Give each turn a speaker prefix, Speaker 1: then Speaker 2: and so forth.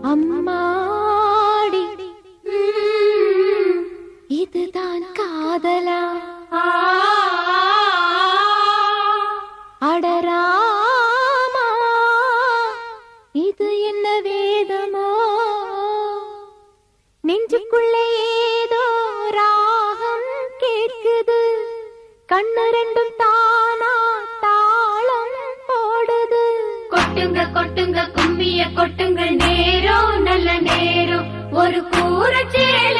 Speaker 1: அம்மாடி இதுதான் காதலா அடராமா இது என்ன வேதமோ நெஞ்சுக்குள்ளே ஏதோ ராகம் கேட்குது கண்ணு ரெண்டும் தானா தாளம் போடுது
Speaker 2: கொட்டுங்க கொட்டுங்க கும்மிய கொட்டுங்க நேரம் நல்ல நேரம் ஒரு கூரச்சேல